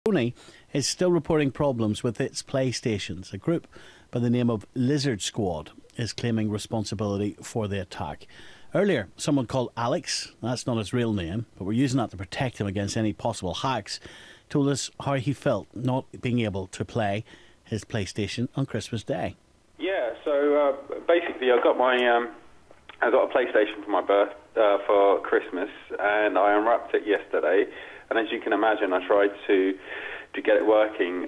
Sony is still reporting problems with its PlayStations. A group by the name of Lizard Squad is claiming responsibility for the attack. Earlier, someone called Alex, that's not his real name, but we're using that to protect him against any possible hacks, told us how he felt not being able to play his PlayStation on Christmas Day. Yeah, so basically I got a PlayStation for my for Christmas, and I unwrapped it yesterday. And as you can imagine, I tried to get it working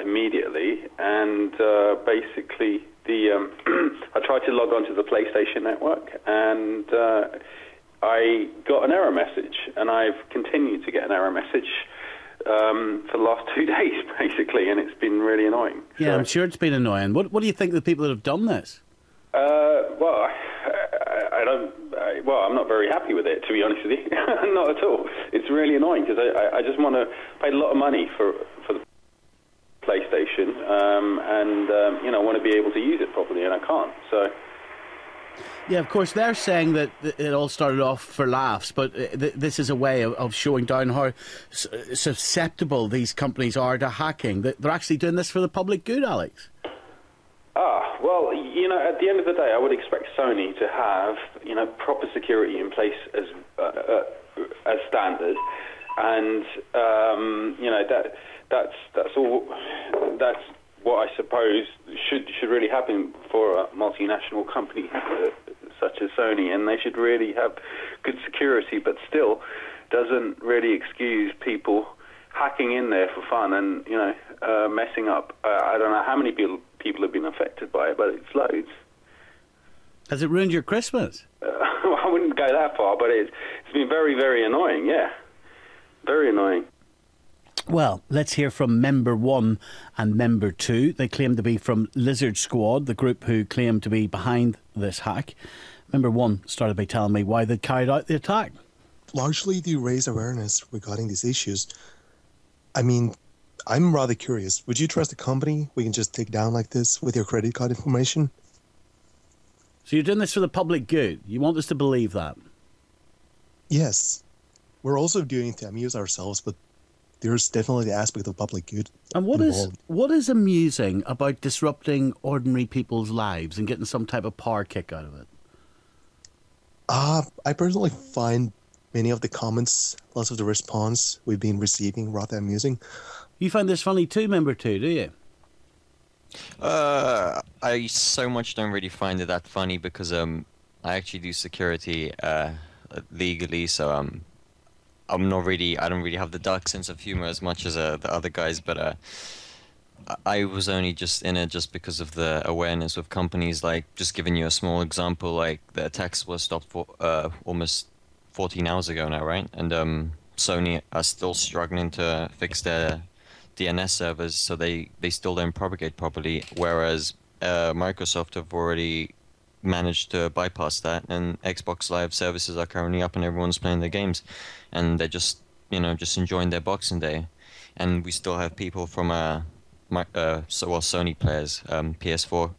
immediately, and basically I tried to log on to the PlayStation Network, and I got an error message, and I've continued to get an error message for the last 2 days, basically, and it's been really annoying. Yeah, so, I'm sure it's been annoying. What do you think of the people that have done this? Well, I don't. Well, I'm not very happy with it, to be honest with you. Not at all. It's really annoying because I just want to pay a lot of money for the PlayStation, and I want to be able to use it properly, and I can't. So. Yeah, of course, they're saying that it all started off for laughs, but this is a way of showing down how susceptible these companies are to hacking. They're actually doing this for the public good, Alex. Well, at the end of the day, I would expect Sony to have, proper security in place as standard, and that's all. That's what I suppose should really happen for a multinational company such as Sony, and they should really have good security, but still doesn't really excuse people hacking in there for fun and messing up. I don't know how many people have been affected by it, but it's loads. Has it ruined your Christmas? Well, I wouldn't go that far, but it's been very, very annoying. Yeah, very annoying. Well, let's hear from Member 1 and Member 2. They claim to be from Lizard Squad, the group who claim to be behind this hack. Member 1 started by telling me why they'd carried out the attack. Largely to raise awareness regarding these issues. I mean, I'm rather curious. Would you trust a company we can just take down like this with your credit card information? So you're doing this for the public good? You want us to believe that? Yes. We're also doing it to amuse ourselves, but there's definitely the aspect of public good. And what is amusing about disrupting ordinary people's lives and getting some type of power kick out of it? I personally find many of the comments, lots of the response we've been receiving rather amusing. You find this funny too, Member 2, do you? I so much don't really find it that funny because I actually do security legally, so I don't really have the dark sense of humor as much as the other guys, but I was only just in it just because of the awareness of companies. Like, just giving you a small example, like the attacks were stopped for almost 14 hours ago now, right? And Sony are still struggling to fix their DNS servers, so they still don't propagate properly, whereas Microsoft have already managed to bypass that, and Xbox Live services are currently up and everyone's playing their games, and they're just enjoying their Boxing Day. And we still have people from Sony players, PS4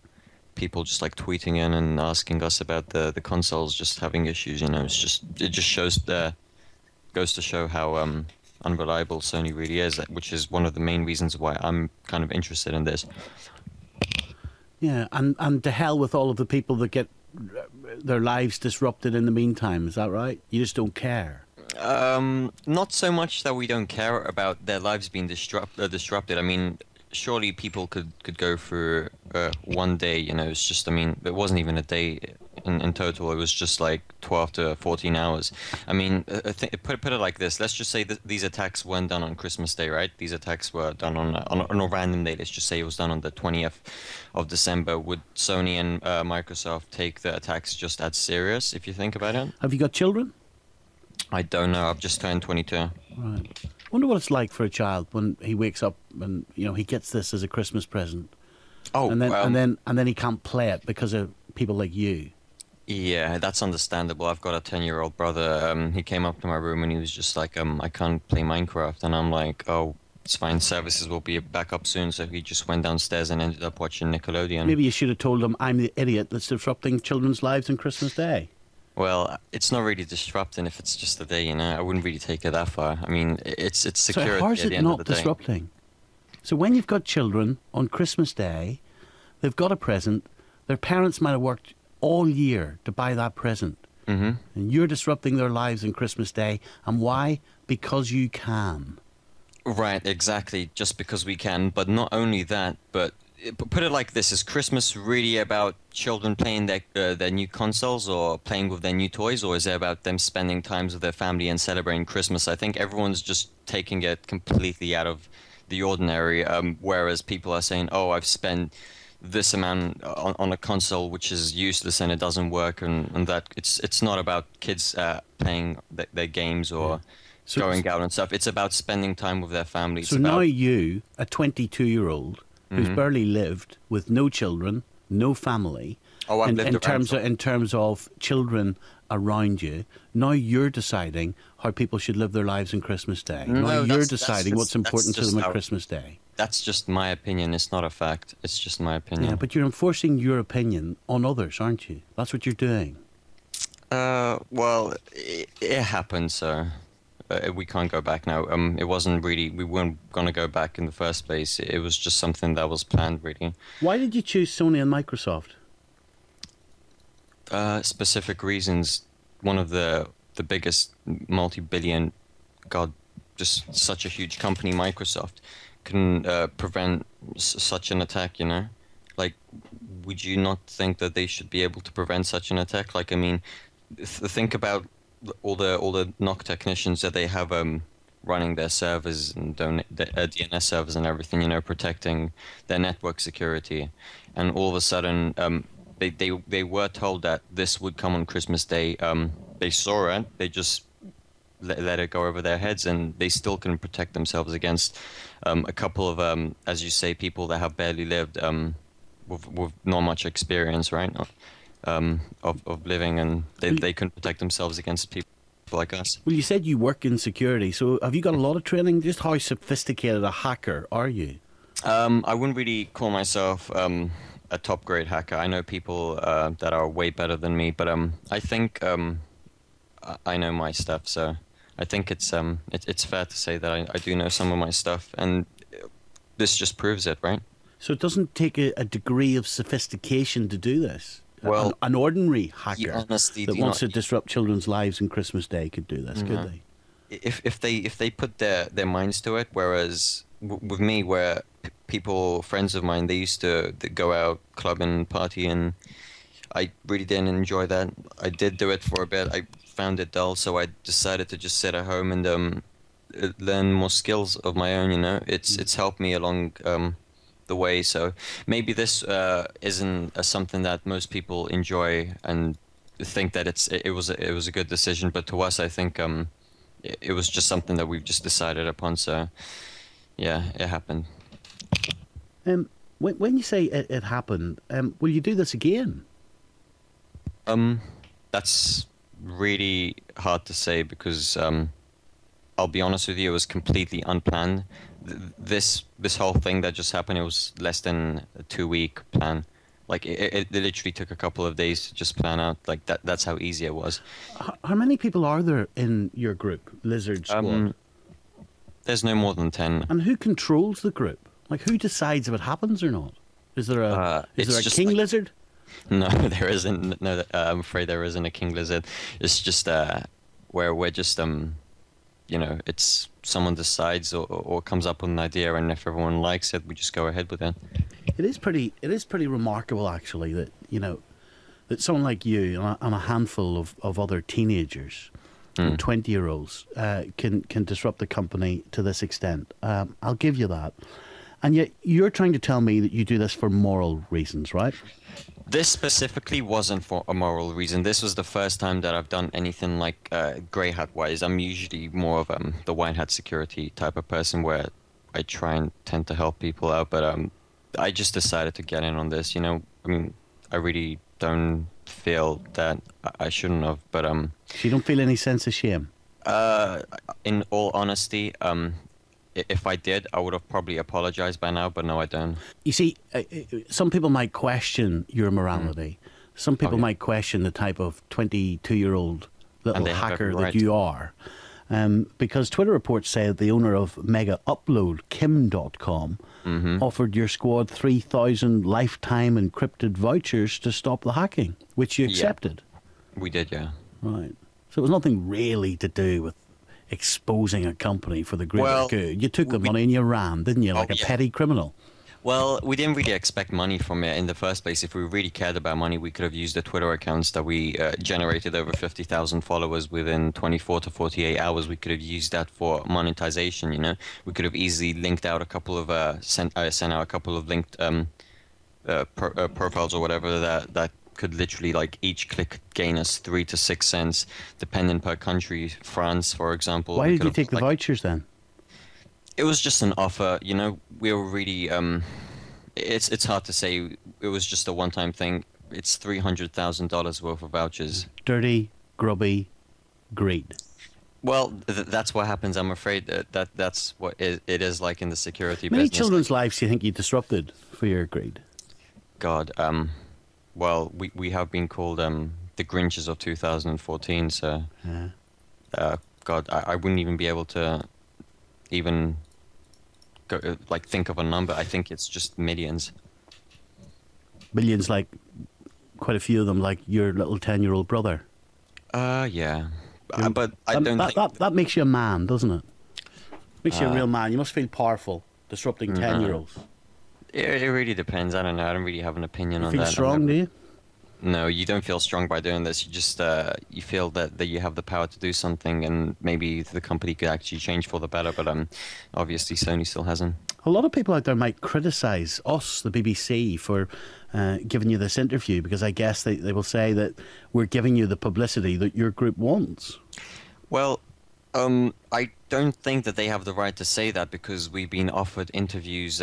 people just like tweeting in and asking us about the consoles just having issues. It just goes to show how unreliable Sony really is, which is one of the main reasons why I'm kind of interested in this. Yeah, and to hell with all of the people that get their lives disrupted in the meantime, is that right? You just don't care? Not so much that we don't care about their lives being disrupted. I mean, surely people could go through one day, it's just, it wasn't even a day in total. It was just like 12 to 14 hours. I mean, put it like this. Let's just say that these attacks weren't done on Christmas Day, right? These attacks were done on a random day. Let's just say it was done on the 20th of December. Would Sony and Microsoft take the attacks just as serious, if you think about it? Have you got children? I don't know. I've just turned 22. Right. Wonder what it's like for a child when he wakes up and he gets this as a Christmas present. Oh, and then he can't play it because of people like you. Yeah, that's understandable. I've got a 10-year-old brother. He came up to my room and he was just like, I can't play Minecraft. And I'm like, oh, it's fine. Services will be back up soon. So he just went downstairs and ended up watching Nickelodeon. Maybe you should have told him I'm the idiot that's disrupting children's lives on Christmas Day. Well, it's not really disrupting if it's just a day, you know. I wouldn't really take it that far. I mean, it's So security how is at the it end of not the day. disrupting? So when you've got children on Christmas Day, they've got a present, their parents might have worked all year to buy that present. Mm-hmm. And you're disrupting their lives on Christmas Day. And why? Because you can. Right, exactly. Just because we can, but not only that, but put it like this: is Christmas really about children playing their new consoles or playing with their new toys, or is it about them spending times with their family and celebrating Christmas? I think everyone's just taking it completely out of the ordinary. Whereas people are saying, "Oh, I've spent this amount on a console which is useless and it doesn't work," and that it's not about kids playing their games or So- going out and stuff. It's about spending time with their family. So It's now about, you, a 22-year-old who's Mhm. barely lived with no children, no family, Oh, I've lived in around terms for- of children around you, now you're deciding how people should live their lives on Christmas Day. No, now you're that's deciding what's just- important that's to them just on how- Christmas Day. That's just my opinion. It's not a fact. It's just my opinion. Yeah, but you're enforcing your opinion on others, aren't you? That's what you're doing. Well, it happened, so we can't go back now. It wasn't really. We weren't gonna go back in the first place. It was just something that was planned, really. Why did you choose Sony and Microsoft? Specific reasons. One of the biggest multi-billion, God, just such a huge company, Microsoft, can prevent such an attack. You know, like, would you not think that they should be able to prevent such an attack? Like, I mean, think about all the NOC technicians that they have running their servers and DNS servers and everything, you know, protecting their network security, and all of a sudden they were told that this would come on Christmas Day. They saw it, they just let it go over their heads, and they still can protect themselves against a couple of as you say, people that have barely lived with not much experience, right? Of living, and they can protect themselves against people like us. Well, you said you work in security, so have you got a lot of training? Just how sophisticated a hacker are you? I wouldn't really call myself a top grade hacker. I know people that are way better than me, but I think I know my stuff, so I think it's fair to say that I do know some of my stuff, and this just proves it, right? So it doesn't take a degree of sophistication to do this. Well, an ordinary hacker honestly that do wants to not- disrupt children's lives on Christmas Day could do this, could No. they? If they put their minds to it, whereas with me, where people, friends of mine, they used to go out clubbing, party, and I really didn't enjoy that. I did do it for a bit. I found it dull, so I decided to just sit at home and learn more skills of my own. You know, it's helped me along the way. So maybe this isn't something that most people enjoy and think that it was a good decision, but to us, I think it was just something that we've just decided upon. So yeah, it happened. When you say it happened, will you do this again? That's really hard to say because I'll be honest with you, it was completely unplanned. This whole thing that just happened, it was less than a 2-week plan. Like it literally took a couple of days to just plan out. Like that's how easy it was. How many people are there in your group, Lizard Squad? There's no more than 10. And who controls the group? Like, who decides if it happens or not? Is there a it's just king like- lizard? No, there isn't. No, I'm afraid there isn't a king lizard. It's just where we're just you know, it's someone decides or comes up with an idea, and if everyone likes it, we just go ahead with it. It is pretty remarkable, actually, that that someone like you and a handful of other teenagers, 20-year-olds, can disrupt the company to this extent. I'll give you that. And yet you're trying to tell me that you do this for moral reasons, right? This specifically wasn't for a moral reason. This was the first time that I've done anything like grey hat wise. I'm usually more of the white hat security type of person where I try and tend to help people out. But I just decided to get in on this. You know, I mean, I really don't feel that I shouldn't have. But So you don't feel any sense of shame? in all honesty, if I did, I would have probably apologized by now. But no, I don't. You see, some people might question your morality. some people Oh, yeah. might question the type of 22-year-old little And they have hacker every that right. you are. Because Twitter reports say that the owner of Mega Upload, Kim.com, offered your squad 3,000 lifetime encrypted vouchers to stop the hacking, which you Yeah. accepted. We did, yeah. Right. So it was nothing really to do with exposing a company for the greater Well, good. You took the we- money and you ran, didn't you, like a yeah. petty criminal? Well, we didn't really expect money from it in the first place. If we really cared about money, we could have used the Twitter accounts that we generated over 50,000 followers within 24 to 48 hours. We could have used that for monetization, you know. We could have easily linked out a couple of, sent out a couple of linked profiles or whatever that could literally, like, each click gain us 3 to 6 cents, depending per country. France, for example. Why we did could you have, take the like, vouchers then? It was just an offer, you know. We were really it's hard to say. It was just a one-time thing. It's $300,000 worth of vouchers. Dirty, grubby greed. Well, that's what happens. I'm afraid that's what it is like in the security Many business. children's lives do you think you disrupted for your greed? God, well, we have been called the Grinches of 2014. So, Yeah. God, I wouldn't even be able to even go, like, think of a number. I think it's just millions. Millions, like quite a few of them, like your little 10-year-old brother. Yeah. But I don't think... That makes you a man, doesn't it? Makes you a Uh, real man. You must feel powerful disrupting 10-year-olds. It really depends. I don't know. I don't really have an opinion You on feel that. strong, do you? No, you don't feel strong by doing this. You just you feel that you have the power to do something, and maybe the company could actually change for the better. But obviously Sony still hasn't. A lot of people out there might criticise us, the BBC, for giving you this interview, because I guess they will say that we're giving you the publicity that your group wants. Well, I don't think that they have the right to say that, because we've been offered interviews,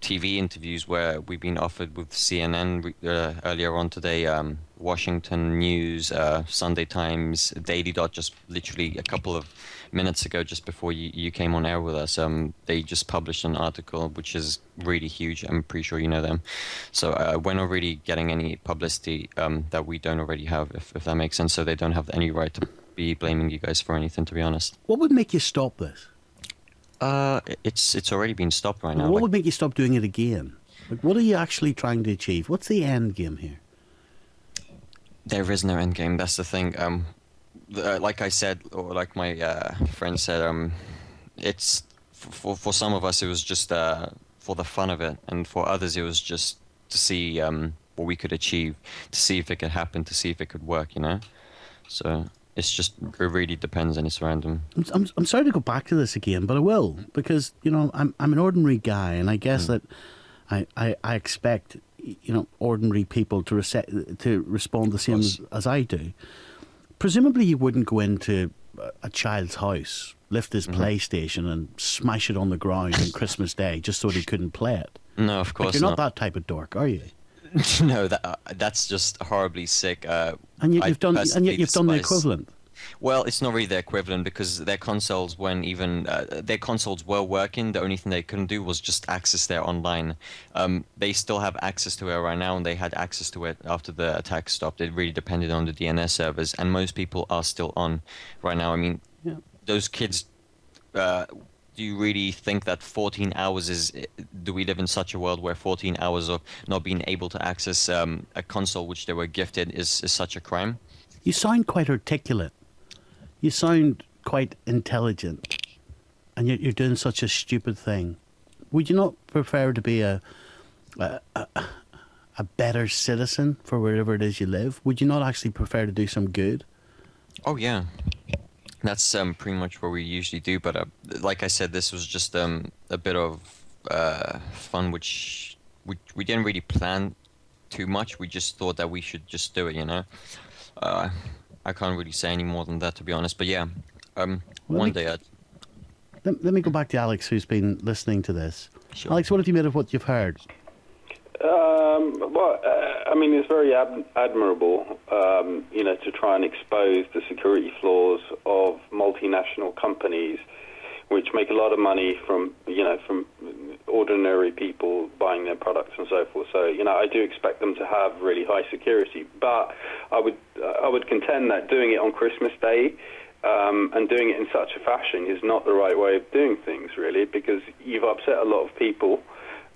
TV interviews, where we've been offered with CNN earlier on today, Washington News, Sunday Times, Daily Dot, just literally a couple of minutes ago, just before you came on air with us. They just published an article which is really huge. I'm pretty sure you know them. So we're not really getting any publicity that we don't already have, if that makes sense. So they don't have any right to be blaming you guys for anything, to be honest. What would make you stop this? It's already been stopped right now. What Like, would make you stop doing it again? Like, what are you actually trying to achieve? What's the end game here? there is no end game. That's the thing. Like I said, or like my friend said, it's for some of us it was just for the fun of it, and for others it was just to see what we could achieve, to see if it could happen, to see if it could work. You know, so. It really depends, and it's random. I'm sorry to go back to this again, but I will, because I'm an ordinary guy, and I guess that I expect ordinary people to respond the same as I do. Presumably, you wouldn't go into a child's house, lift his PlayStation, and smash it on the ground on Christmas Day just so he couldn't play it. No, of course You're not that type of dork, are you? No, that's just horribly sick. And yet you've done the equivalent. Well, it's not really the equivalent, because their consoles, when even their consoles were working, the only thing they couldn't do was just access their online. They still have access to it right now, and they had access to it after the attack stopped. It really depended on the DNS servers, and most people are still on right now. I mean, those kids. Do you really think that 14 hours is... Do we live in such a world where 14 hours of not being able to access a console which they were gifted is such a crime? You sound quite articulate. You sound quite intelligent. And yet you're doing such a stupid thing. Would you not prefer to be a better citizen for wherever it is you live? Would you not actually prefer to do some good? Oh, yeah. That's pretty much what we usually do, but like I said, this was just a bit of fun, which we didn't really plan too much. We just thought that we should just do it, you know. I can't really say any more than that, to be honest. But yeah, one day. Let me go back to Alex, who's been listening to this. Sure. Alex, what have you made of what you've heard? Well, I mean, it's very admirable, to try and expose the security flaws of multinational companies, which make a lot of money from ordinary people buying their products and so forth. So, I do expect them to have really high security. But I would contend that doing it on Christmas Day and doing it in such a fashion is not the right way of doing things, really, because you've upset a lot of people,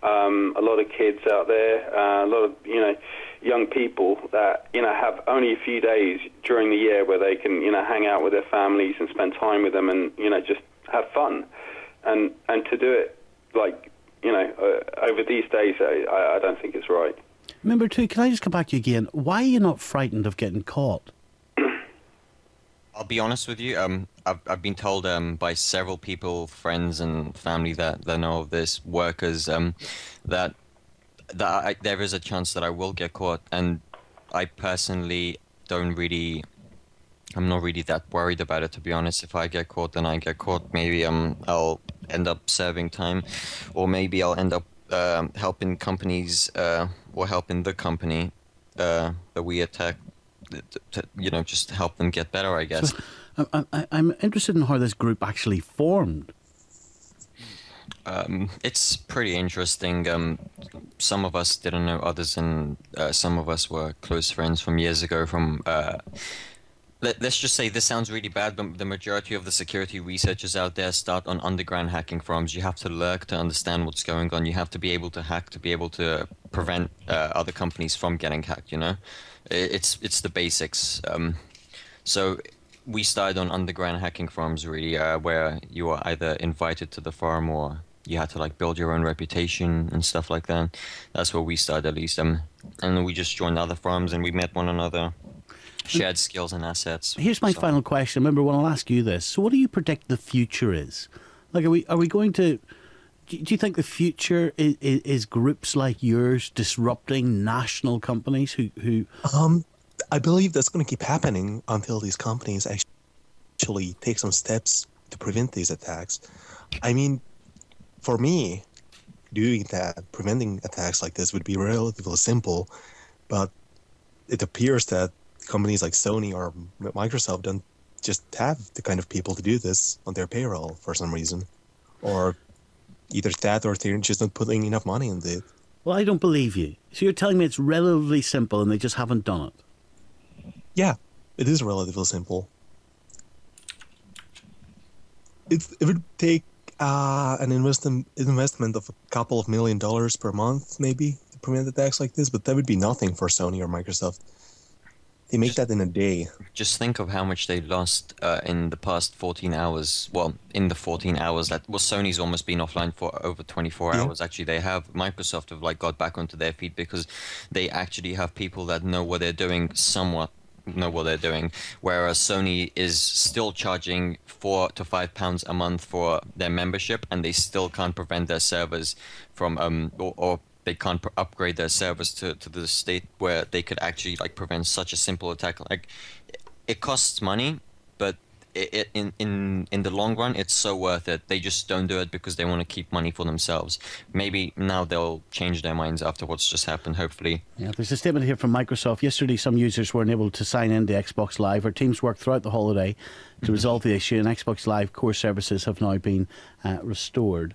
a lot of kids out there, a lot of, young people that, have only a few days during the year where they can, hang out with their families and spend time with them and, just have fun. And to do it, over these days, I don't think it's right. Number two, can I just come back to you again? Why are you not frightened of getting caught? I'll be honest with you. I've been told by several people, friends and family that know of this, workers, that there is a chance that I will get caught, and I personally I'm not really that worried about it, to be honest. If I get caught, then I get caught. Maybe I'll end up serving time, or maybe I'll end up helping companies or helping the company that we attack. Just help them get better, I guess. So, I'm interested in how this group actually formed. It's pretty interesting. Some of us didn't know others, and some of us were close friends from years ago. Let's just say, this sounds really bad, but the majority of the security researchers out there start on underground hacking forums. You have to lurk to understand what's going on. You have to be able to hack to be able to prevent other companies from getting hacked, It's the basics. So we started on underground hacking forums, really, where you are either invited to the forum or you had to build your own reputation and stuff like that. That's where we started, at least. And we just joined other forums and we met one another, shared skills and assets. Here's my final question. Remember, when I'll ask you this. So what do you predict the future is? Are we going to... Do you think the future is groups like yours disrupting national companies who... I believe that's going to keep happening until these companies actually take some steps to prevent these attacks. I mean, for me, doing that, preventing attacks like this would be relatively simple, but it appears that companies like Sony or Microsoft don't just have the kind of people to do this on their payroll for some reason. Or either that or they're just not putting enough money into it. Well, I don't believe you. So you're telling me it's relatively simple and they just haven't done it? Yeah, it is relatively simple. It would take an investment of a couple of $1 million per month, maybe, to prevent attacks like this, but that would be nothing for Sony or Microsoft. They make that in a day. Just think of how much they lost in the past 14 hours. Well, in the 14 hours that Sony's almost been offline for over 24 hours. Actually, they have Microsoft have got back onto their feet because they actually have people that know what they're doing, somewhat know what they're doing. Whereas Sony is still charging £4 to £5 a month for their membership, and they still can't prevent their servers from or they can't upgrade their servers to the state where they could actually prevent such a simple attack. It costs money, but in the long run, it's so worth it. They just don't do it because they want to keep money for themselves. Maybe now they'll change their minds after what's just happened, hopefully. Yeah, there's a statement here from Microsoft. Yesterday, some users weren't able to sign into Xbox Live. Our teams worked throughout the holiday to resolve the issue, and Xbox Live core services have now been restored.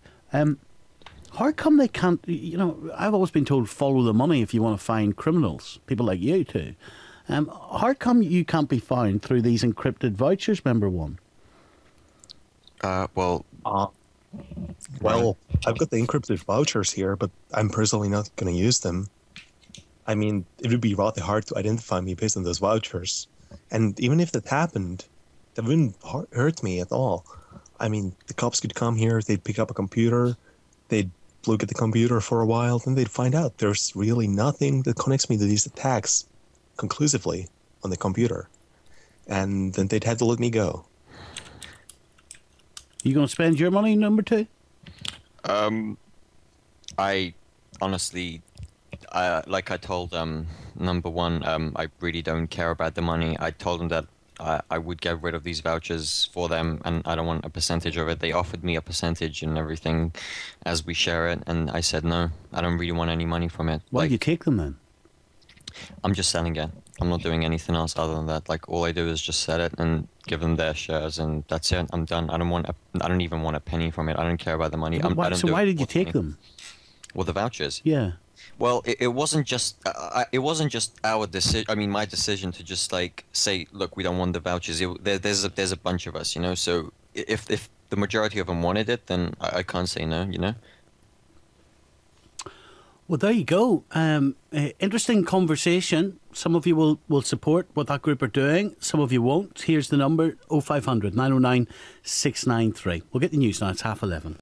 How come they can't, I've always been told follow the money if you want to find criminals, people like you too. How come you can't be found through these encrypted vouchers, member one? Well, I've got the encrypted vouchers here, but I'm personally not going to use them. I mean, it would be rather hard to identify me based on those vouchers. And even if that happened, that wouldn't hurt me at all. I mean, the cops could come here, they'd pick up a computer, they'd look at the computer for a while, then they'd find out there's really nothing that connects me to these attacks conclusively on the computer. And then they'd have to let me go. You going to spend your money, number two? I honestly, like I told number one, I really don't care about the money. I told them that I would get rid of these vouchers for them, and I don't want a percentage of it. They offered me a percentage and everything as we share it, and I said no, I don't really want any money from it. Why do you take them then? I'm just selling it. I'm not doing anything else other than that. All I do is just sell it, and give them their shares, and that's it. I'm done. I don't even want a penny from it. I don't care about the money. Why did you take them? Well, the vouchers. Yeah. Well, it wasn't just our decision. I mean, my decision to just like say, look, we don't want the vouchers. There's a bunch of us, you know. So if the majority of them wanted it, then I can't say no, you know. Well, there you go. Interesting conversation. Some of you will support what that group are doing. Some of you won't. Here's the number: 0500 909 693. We'll get the news now. It's 11:30.